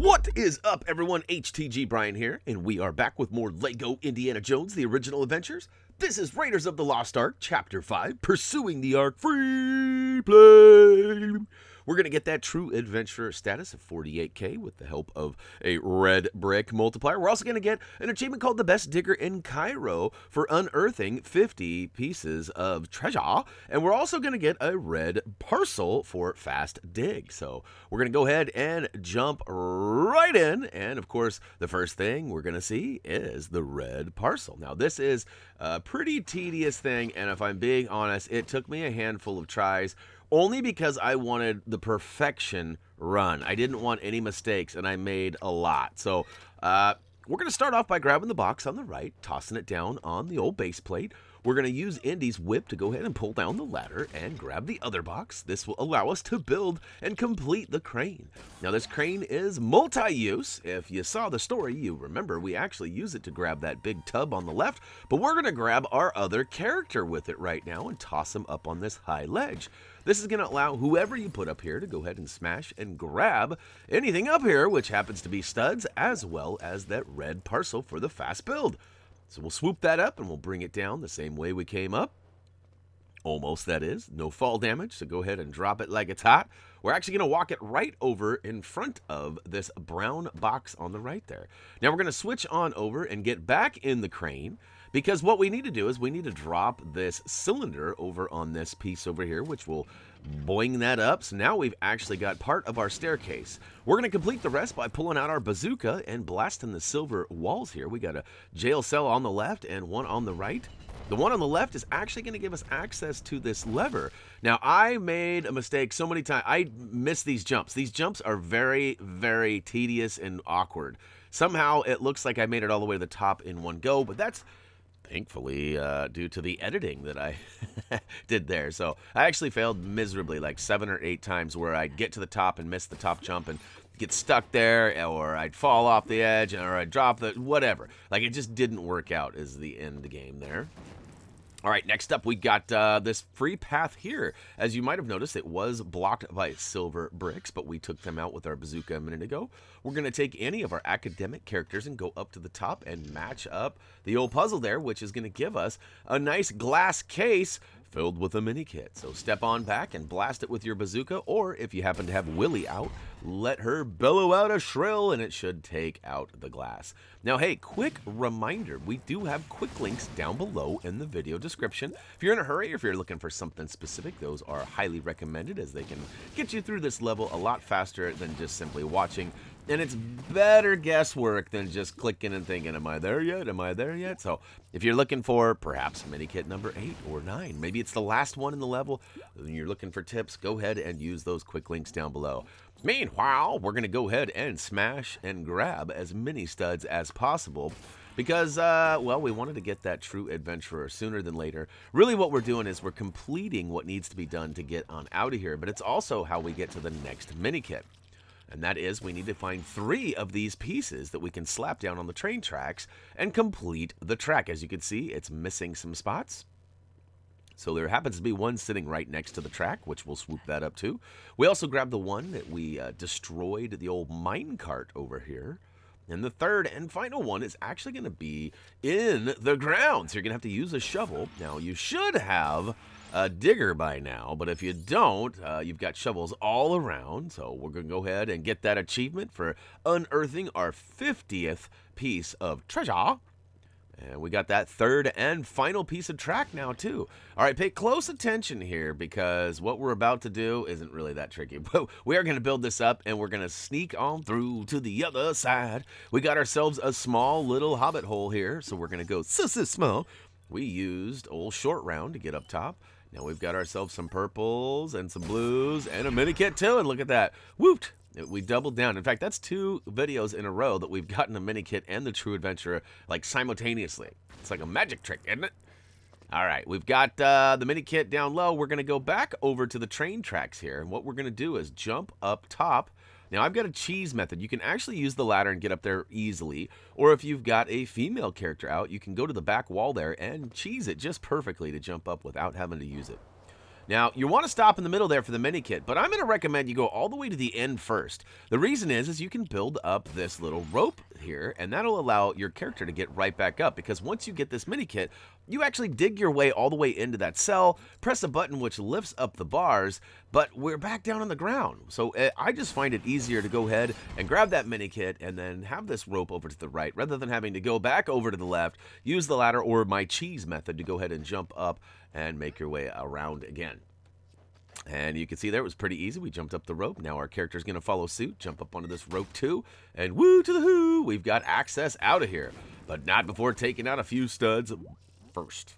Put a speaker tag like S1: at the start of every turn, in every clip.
S1: What is up, everyone? HTG Brian here, and we are back with more LEGO Indiana Jones, The Original Adventures. This is Raiders of the Lost Ark, Chapter 5, Pursuing the Ark Free Play. We're going to get that true adventurer status of 48k with the help of a red brick multiplier. We're also going to get an achievement called the Best Digger in Cairo for unearthing 50 pieces of treasure. And we're also going to get a red parcel for fast dig. So we're going to go ahead and jump right in. And of course, the first thing we're going to see is the red parcel. Now, this is a pretty tedious thing. And if I'm being honest, it took me a handful of tries, only because I wanted the perfection run. I didn't want any mistakes, and I made a lot. So we're going to start off by grabbing the box on the right, tossing it down on the old base plate. We're going to use Indy's whip to go ahead and pull down the ladder and grab the other box. This will allow us to build and complete the crane. Now, this crane is multi-use. If you saw the story, you remember we actually use it to grab that big tub on the left, but we're going to grab our other character with it right now and toss him up on this high ledge. This is going to allow whoever you put up here to go ahead and smash and grab anything up here, which happens to be studs, as well as that red parcel for the fast build. So we'll swoop that up and we'll bring it down the same way we came up. Almost, that is. No fall damage, so go ahead and drop it like it's hot. We're actually going to walk it right over in front of this brown box on the right there. Now we're going to switch on over and get back in the crane, because what we need to do is we need to drop this cylinder over on this piece over here, which will boing that up. So now we've actually got part of our staircase. We're going to complete the rest by pulling out our bazooka and blasting the silver walls here. We got a jail cell on the left and one on the right. The one on the left is actually going to give us access to this lever. Now, I made a mistake so many times. I missed these jumps. These jumps are very, very tedious and awkward. Somehow, it looks like I made it all the way to the top in one go, but that's thankfully due to the editing that I did there. So I actually failed miserably like 7 or 8 times, where I'd get to the top and miss the top jump and get stuck there, or I'd fall off the edge, or I'd drop the whatever. Like, it just didn't work out as the end game there. All right, next up, we got this free path here. As you might have noticed, it was blocked by silver bricks, but we took them out with our bazooka a minute ago. We're going to take any of our academic characters and go up to the top and match up the old puzzle there, which is going to give us a nice glass case filled with a Minikit. So step on back and blast it with your bazooka, or if you happen to have Willie out, let her bellow out a shrill and it should take out the glass. Now, hey, quick reminder, we do have quick links down below in the video description. If you're in a hurry or if you're looking for something specific, those are highly recommended, as they can get you through this level a lot faster than just simply watching. And it's better guesswork than just clicking and thinking, am I there yet? Am I there yet? So if you're looking for perhaps Minikit number 8 or 9, maybe it's the last one in the level, and you're looking for tips, go ahead and use those quick links down below. Meanwhile, we're going to go ahead and smash and grab as many studs as possible, because, well, we wanted to get that true adventurer sooner than later. Really what we're doing is we're completing what needs to be done to get on out of here, but it's also how we get to the next Minikit. And that is, we need to find 3 of these pieces that we can slap down on the train tracks and complete the track. As you can see, it's missing some spots. So there happens to be one sitting right next to the track, which we'll swoop that up to. We also grabbed the one that we destroyed, the old mine cart over here. And the third and final one is actually going to be in the ground. So you're going to have to use a shovel. Now, you should have a digger by now, but if you don't, you've got shovels all around. So we're going to go ahead and get that achievement for unearthing our 50th piece of treasure. And we got that third and final piece of track now, too. All right, pay close attention here, because what we're about to do isn't really that tricky. But we are going to build this up, and we're going to sneak on through to the other side. We got ourselves a small little hobbit hole here, so we're going to go so small. We used old short round to get up top. Now we've got ourselves some purples and some blues and a Minikit, too. And look at that. Woot! We doubled down. In fact, that's 2 videos in a row that we've gotten a Minikit and the True Adventurer, like, simultaneously. It's like a magic trick, isn't it? All right, we've got the Minikit down low. We're going to go back over to the train tracks here. And what we're going to do is jump up top. Now, I've got a cheese method. You can actually use the ladder and get up there easily. Or if you've got a female character out, you can go to the back wall there and cheese it just perfectly to jump up without having to use it. Now, you want to stop in the middle there for the Minikit, but I'm going to recommend you go all the way to the end first. The reason is you can build up this little rope here, and that'll allow your character to get right back up, because once you get this Minikit, you actually dig your way all the way into that cell, press a button which lifts up the bars, but we're back down on the ground. So I just find it easier to go ahead and grab that Minikit and then have this rope over to the right, rather than having to go back over to the left, use the ladder or my cheese method to go ahead and jump up and make your way around again. And you can see there it was pretty easy. We jumped up the rope. Now our character's going to follow suit, jump up onto this rope too, and woo to the hoo, we've got access out of here. But not before taking out a few studs first.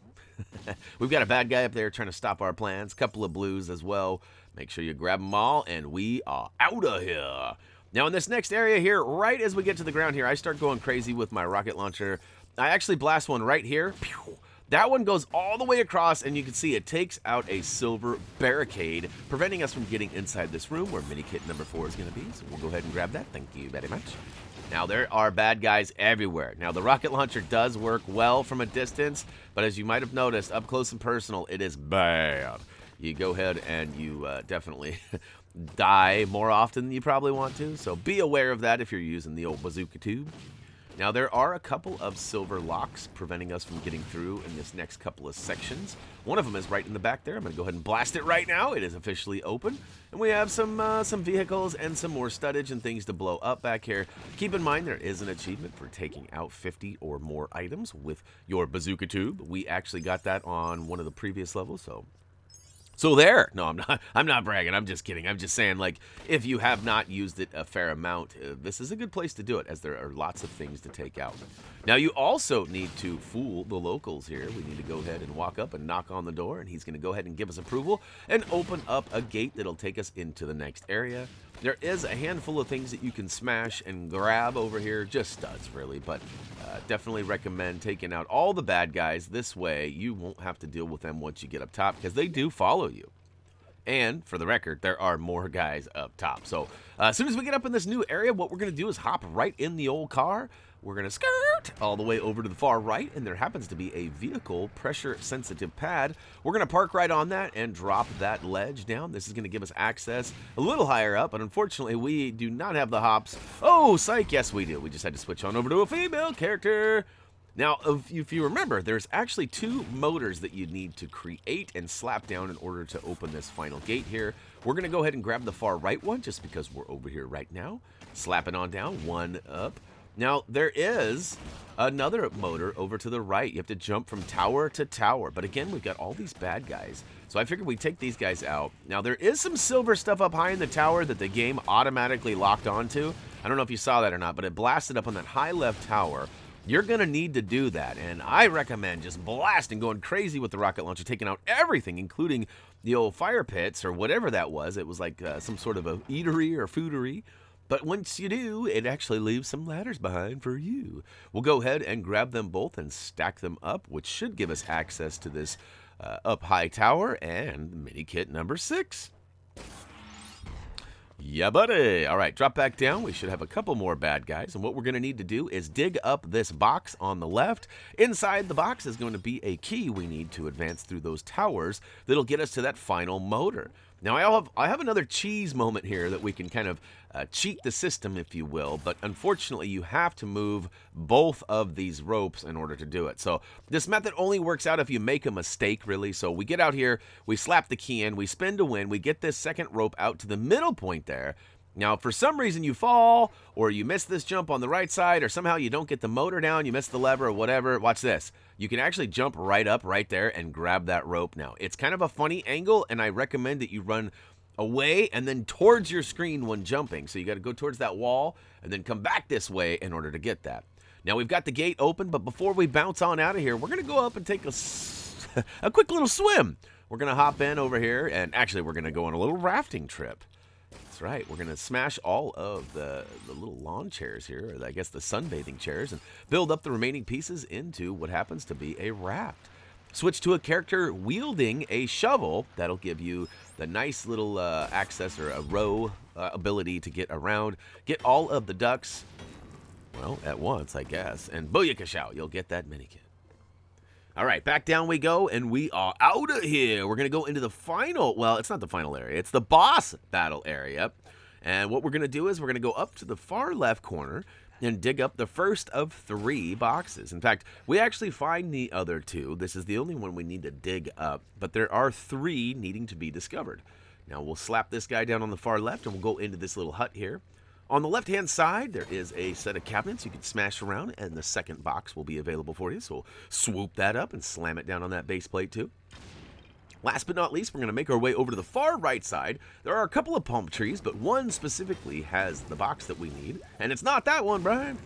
S1: We've got a bad guy up there trying to stop our plans, couple of blues as well. Make sure you grab them all, and we are out of here. Now in this next area here, right as we get to the ground here, I start going crazy with my rocket launcher. I actually blast one right here. Pew! That one goes all the way across, and you can see it takes out a silver barricade, preventing us from getting inside this room where Minikit number 4 is going to be. So we'll go ahead and grab that. Thank you very much. Now, there are bad guys everywhere. Now, the rocket launcher does work well from a distance, but as you might have noticed, up close and personal, it is bad. You go ahead and you definitely die more often than you probably want to, so be aware of that if you're using the old bazooka tube. Now, there are a couple of silver locks preventing us from getting through in this next couple of sections. One of them is right in the back there. I'm going to go ahead and blast it right now. It is officially open. And we have some vehicles and some more studdage and things to blow up back here. Keep in mind, there is an achievement for taking out 50 or more items with your bazooka tube. We actually got that on one of the previous levels, So there. No, I'm not bragging. I'm just kidding. I'm just saying, like, if you have not used it a fair amount, this is a good place to do it, as there are lots of things to take out. Now, you also need to fool the locals here. We need to go ahead and walk up and knock on the door, and he's going to go ahead and give us approval and open up a gate that'll take us into the next area. There is a handful of things that you can smash and grab over here, just studs really, but definitely recommend taking out all the bad guys. This way you won't have to deal with them once you get up top, because they do follow you. And for the record, there are more guys up top. So as soon as we get up in this new area, what we're going to do is hop right in the old car. We're going to skirt all the way over to the far right, and there happens to be a vehicle pressure-sensitive pad. We're going to park right on that and drop that ledge down. This is going to give us access a little higher up, but unfortunately, we do not have the hops. Oh, psych, yes, we do. We just had to switch on over to a female character. Now, if you remember, there's actually 2 motors that you need to create and slap down in order to open this final gate here. We're going to go ahead and grab the far right one, just because we're over here right now. Slap it on down, one up. Now, there is another motor over to the right. You have to jump from tower to tower. But again, we've got all these bad guys. So I figured we'd take these guys out. Now, there is some silver stuff up high in the tower that the game automatically locked onto. I don't know if you saw that or not, but it blasted up on that high left tower. You're going to need to do that. And I recommend just blasting, going crazy with the rocket launcher, taking out everything, including the old fire pits or whatever that was. It was like some sort of a eatery or foodery. But once you do, it actually leaves some ladders behind for you. We'll go ahead and grab them both and stack them up, which should give us access to this up high tower and Minikit number 6. Yeah, buddy. All right, drop back down. We should have a couple more bad guys. And what we're going to need to do is dig up this box on the left. Inside the box is going to be a key we need to advance through those towers that'll get us to that final motor. Now, I have another cheese moment here that we can kind of cheat the system, if you will, but unfortunately, you have to move both of these ropes in order to do it. So this method only works out if you make a mistake, really. So we get out here, we slap the key in, we spin to win, we get this second rope out to the middle point there. Now, if for some reason you fall, or you miss this jump on the right side, or somehow you don't get the motor down, you miss the lever or whatever, watch this. You can actually jump right up right there and grab that rope now. It's kind of a funny angle, and I recommend that you run away and then towards your screen when jumping. So you got to go towards that wall and then come back this way in order to get that. Now, we've got the gate open, but before we bounce on out of here, we're going to go up and take a quick little swim. We're going to hop in over here, and actually, we're going to go on a little rafting trip. That's right. We're going to smash all of the little lawn chairs here, or I guess the sunbathing chairs, and build up the remaining pieces into what happens to be a raft. Switch to a character wielding a shovel. That'll give you the nice little access or a row ability to get around. Get all of the ducks, well, at once, I guess. And booyakashow, you'll get that Minikit. All right, back down we go, and we are out of here. We're going to go into the final, well, it's not the final area. It's the boss battle area. And what we're going to do is we're going to go up to the far left corner and dig up the first of 3 boxes. In fact, we actually find the other 2. This is the only one we need to dig up, but there are 3 needing to be discovered. Now, we'll slap this guy down on the far left, and we'll go into this little hut here. On the left-hand side, there is a set of cabinets you can smash around, and the second box will be available for you. So we'll swoop that up and slam it down on that base plate, too. Last but not least, we're going to make our way over to the far right side. There are a couple of palm trees, but one specifically has the box that we need. And it's not that one, Brian.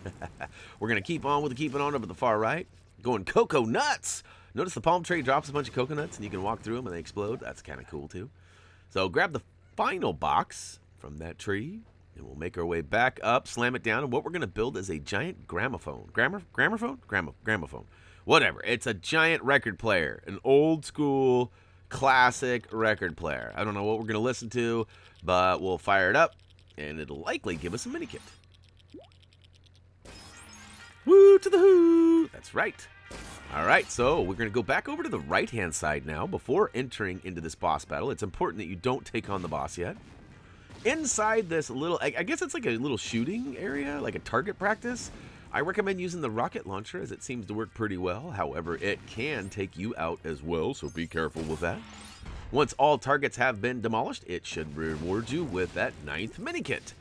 S1: We're going to keep on with keeping on over the far right. Going cocoa nuts. Notice the palm tree drops a bunch of coconuts, and you can walk through them, and they explode. That's kind of cool, too. So grab the final box from that tree. And we'll make our way back up, slam it down, and what we're going to build is a giant gramophone. Gramophone? Gramophone. Whatever. It's a giant record player. An old school, classic record player. I don't know what we're going to listen to, but we'll fire it up, and it'll likely give us a Minikit. Woo to the hoo! That's right. All right, so we're going to go back over to the right-hand side now. Before entering into this boss battle, it's important that you don't take on the boss yet. Inside this little, I guess it's like a little shooting area, like a target practice. I recommend using the rocket launcher as it seems to work pretty well. However, it can take you out as well, so be careful with that. Once all targets have been demolished, it should reward you with that 9th Minikit.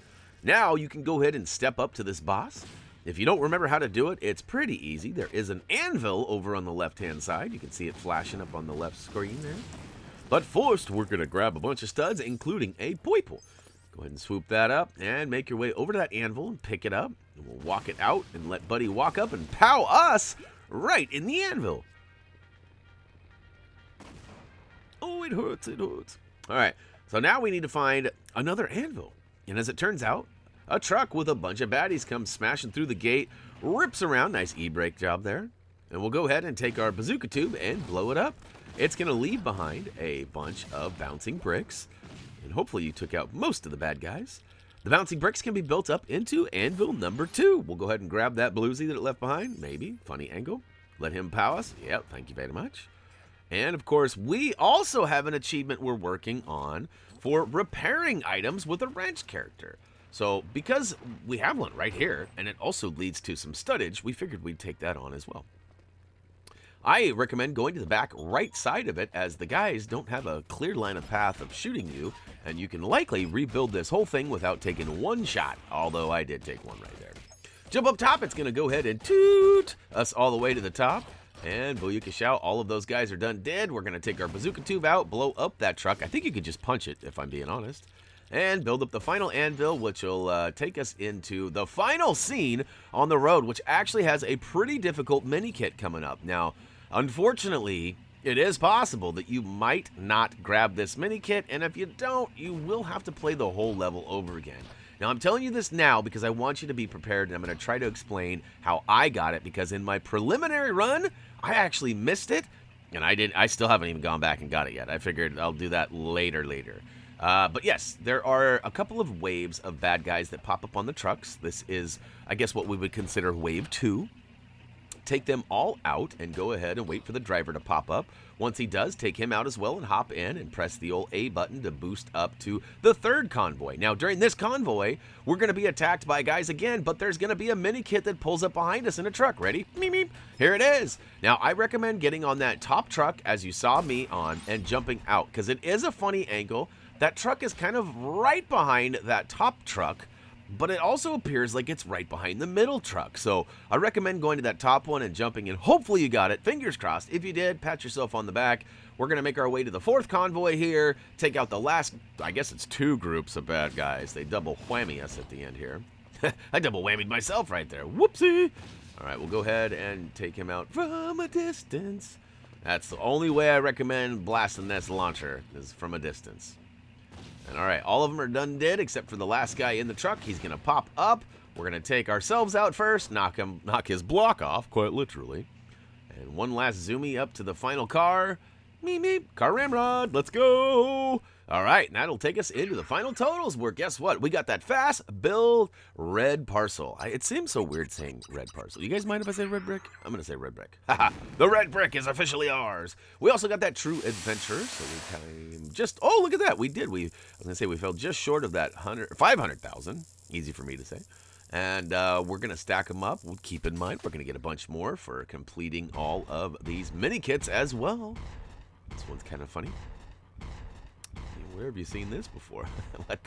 S1: Now you can go ahead and step up to this boss. If you don't remember how to do it, it's pretty easy. There is an anvil over on the left-hand side. You can see it flashing up on the left screen there. But first, we're going to grab a bunch of studs, including a poiple. Go ahead and swoop that up and make your way over to that anvil and pick it up. And we'll walk it out and let Buddy walk up and pow us right in the anvil. Oh, it hurts, it hurts. All right, so now we need to find another anvil. And as it turns out, a truck with a bunch of baddies comes smashing through the gate, rips around. Nice e-brake job there. And we'll go ahead and take our bazooka tube and blow it up. It's going to leave behind a bunch of bouncing bricks. And hopefully you took out most of the bad guys. The bouncing bricks can be built up into anvil number 2. We'll go ahead and grab that bluesy that it left behind. Maybe. Funny angle. Let him pow us. Yep, thank you very much. And, of course, we also have an achievement we're working on for repairing items with a wrench character. So, because we have one right here, and it also leads to some studdage, we figured we'd take that on as well. I recommend going to the back right side of it, as the guys don't have a clear line of path of shooting you, and you can likely rebuild this whole thing without taking one shot, although I did take one right there. Jump up top, it's going to go ahead and toot us all the way to the top, and booyaka shout, all of those guys are done dead. We're going to take our bazooka tube out, blow up that truck. I think you could just punch it, if I'm being honest, and build up the final anvil, which will take us into the final scene on the road, which actually has a pretty difficult mini-kit coming up. Now, unfortunately, it is possible that you might not grab this mini-kit, and if you don't, you will have to play the whole level over again. Now, I'm telling you this now because I want you to be prepared, and I'm going to try to explain how I got it, because in my preliminary run, I actually missed it, and I still haven't even gone back and got it yet. I figured I'll do that later. But yes, there are a couple of waves of bad guys that pop up on the trucks. This is, I guess, what we would consider wave 2. Take them all out and go ahead and wait for the driver to pop up. Once he does, take him out as well and hop in and press the old A button to boost up to the 3rd convoy. Now, during this convoy, we're going to be attacked by guys again, but there's going to be a mini-kit that pulls up behind us in a truck. Ready? Meep, meep. Here it is. Now, I recommend getting on that top truck, as you saw me on, and jumping out, because it is a funny angle. That truck is kind of right behind that top truck, but it also appears like it's right behind the middle truck. So I recommend going to that top one and jumping in. Hopefully you got it. Fingers crossed. If you did, pat yourself on the back. We're going to make our way to the 4th convoy here, take out the last, I guess it's 2 groups of bad guys. They double whammy us at the end here. I double whammied myself right there. Whoopsie. All right, we'll go ahead and take him out from a distance. That's the only way I recommend blasting this launcher, is from a distance. And all right, all of them are done dead except for the last guy in the truck. He's going to pop up. We're going to take ourselves out first, knock his block off, quite literally. And one last zoomy up to the final car. Meep, meep, car ramrod, let's go. All right, and that'll take us into the final totals where, guess what? We got that fast build red parcel. It seems so weird saying red parcel. You guys mind if I say red brick? I'm going to say red brick. Haha, the red brick is officially ours. We also got that true adventure, so we kind of just, oh, look at that. We did. I was going to say we fell just short of that 500,000. Easy for me to say. And we're going to stack them up. We'll keep in mind, we're going to get a bunch more for completing all of these mini kits as well. This one's kind of funny. Where have you seen this before? What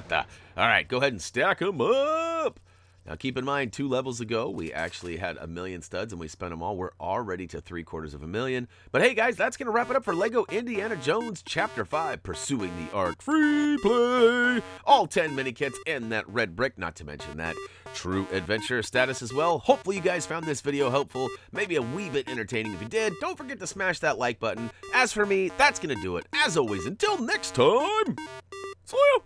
S1: the? All right, go ahead and stack them up. Now, keep in mind, 2 levels ago, we actually had 1 million studs, and we spent them all. We're already to 750,000. But hey, guys, that's going to wrap it up for LEGO Indiana Jones Chapter 5, Pursuing the Ark Free Play. All 10 mini kits and that red brick, not to mention that true adventure status as well. Hopefully, you guys found this video helpful, maybe a wee bit entertaining. If you did, don't forget to smash that like button. As for me, that's going to do it. As always, until next time, see ya!